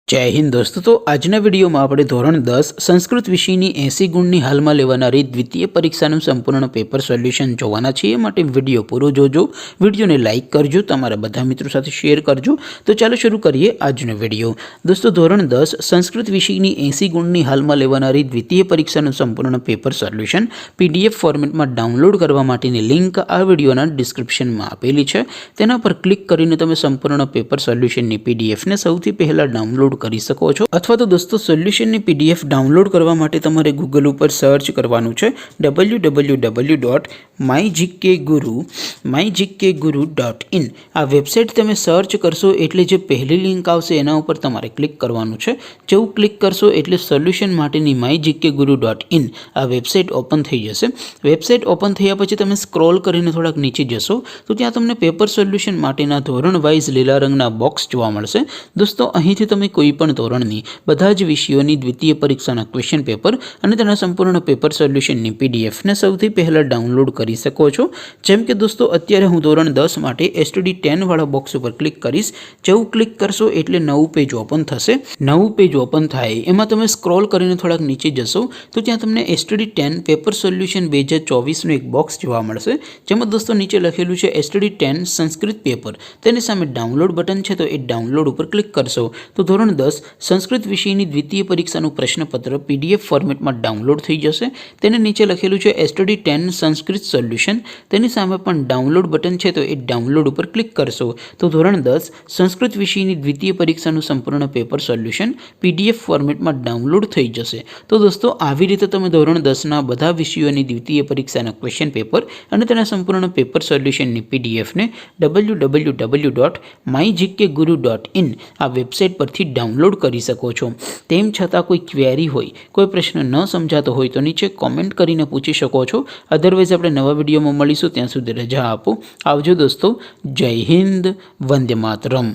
जय हिंद दोस्तों। तो आजना विडियो में આપણે ધોરણ 10 સંસ્કૃત વિષયની 80 ગુણની હાલમાં લેવાનારી દ્વિતીય પરીક્ષાનું સંપૂર્ણ પેપર સોલ્યુશન જોવાના છીએ। માટે વિડિયો પૂરો જોજો, વિડિયોને લાઈક કરજો, તમારા બધા મિત્રો સાથે શેર કરજો। તો ચાલો શરૂ કરીએ આજનો વિડિયો। દોસ્તો ધોરણ 10 સંસ્કૃત વિષયની 80 ગુણની હાલમાં લેવાનારી દ્વિતીય પરીક્ષાનું સંપૂર્ણ પેપર સોલ્યુશન પીડીએફ ફોર્મેટમાં ડાઉનલોડ કરવા માટેની લિંક આ વિડિયોના ડિસ્ક્રિપ્શનમાં આપેલી છે। તેના પર ક્લિક કરીને તમે સંપૂર્ણ પેપર સોલ્યુશનની પીડીએફને સૌથી પહેલા ડાઉનલોડ કરી શકો છો। અથવા તો દોસ્તો સોલ્યુશનની પીડીએફ ડાઉનલોડ કરવા માટે તમારે ગૂગલ ઉપર સર્ચ કરવાનું છે www.mygkguru.in। આ વેબસાઇટ તમે સર્ચ કરશો એટલે જે પહેલી લિંક આવશે એના ઉપર તમારે ક્લિક કરવાનું છે। જેવું ક્લિક કરશો એટલે સોલ્યુશન માટેની mygkguru.in આ વેબસાઇટ ઓપન થઈ જશે। વેબસાઇટ ઓપન થયા પછી તમે સ્ક્રોલ કરીને થોડાક નીચે જશો તો ત્યાં તમને પેપર સોલ્યુશન માટેના ધોરણ વાઇઝ લીલા રંગના બોક્સ જોવા મળશે। દોસ્તો અહીંથી તમે કોઈપણ ધોરણની બધા જ વિષયોની દ્વિતીય પરીક્ષાના ક્વેશ્ચન પેપર અને તેના સંપૂર્ણ પેપર સોલ્યુશનની પીડીએફને સૌથી પહેલાં ડાઉનલોડ કરી શકો છો। જેમ કે દોસ્તો અત્યારે હું ધોરણ 10 માટે STD10 વાળા બોક્સ ઉપર ક્લિક કરીશ। જેવું ક્લિક કરશો એટલે નવું પેજ ઓપન થશે। નવું પેજ ઓપન થાય એમાં તમે સ્ક્રોલ કરીને થોડાક નીચે જશો તો ત્યાં તમને STD10 પેપર સોલ્યુશન 2024નું એક બોક્સ જોવા મળશે। જેમાં દોસ્તો નીચે લખેલું છે STD10 સંસ્કૃત પેપર। તેની સામે ડાઉનલોડ બટન છે તો એ ડાઉનલોડ ઉપર ક્લિક કરશો તો ધોરણ 10 સંસ્કૃત વિષયની દ્વિતીય પરીક્ષાનું પ્રશ્નપત્ર પીડીએફ ફોર્મેટમાં ડાઉનલોડ થઈ જશે। તેને નીચે લખેલું છે STD10 સંસ્કૃત સોલ્યુશન। તેની સામે પણ ડાઉનલોડ બટન છે તો એ ડાઉનલોડ ઉપર ક્લિક કરશો તો ધોરણ 10 સંસ્કૃત વિષયની દ્વિતીય પરીક્ષાનું સંપૂર્ણ પેપર સોલ્યુશન પીડીએફ ફોર્મેટમાં ડાઉનલોડ થઈ જશે। તો દોસ્તો આવી રીતે તમે ધોરણ 10ના બધા વિષયોની દ્વિતીય પરીક્ષાના ક્વેશ્ચન પેપર અને તેના સંપૂર્ણ પેપર સોલ્યુશનની પીડીએફને www.mygkguru.in આ વેબસાઇટ પરથી ડાઉનલોડ કરી શકો છો। તેમ છતાં કોઈ ક્વેરી હોય, કોઈ પ્રશ્ન ન સમજાતો હોય તો નીચે કોમેન્ટ કરીને પૂછી શકો છો। અધરવાઇઝ આપણે નવા વિડીયોમાં મળીશું, ત્યાં સુધી રજા આપો। આવજો દોસ્તો। જય હિન્દ, વંદે માતરમ।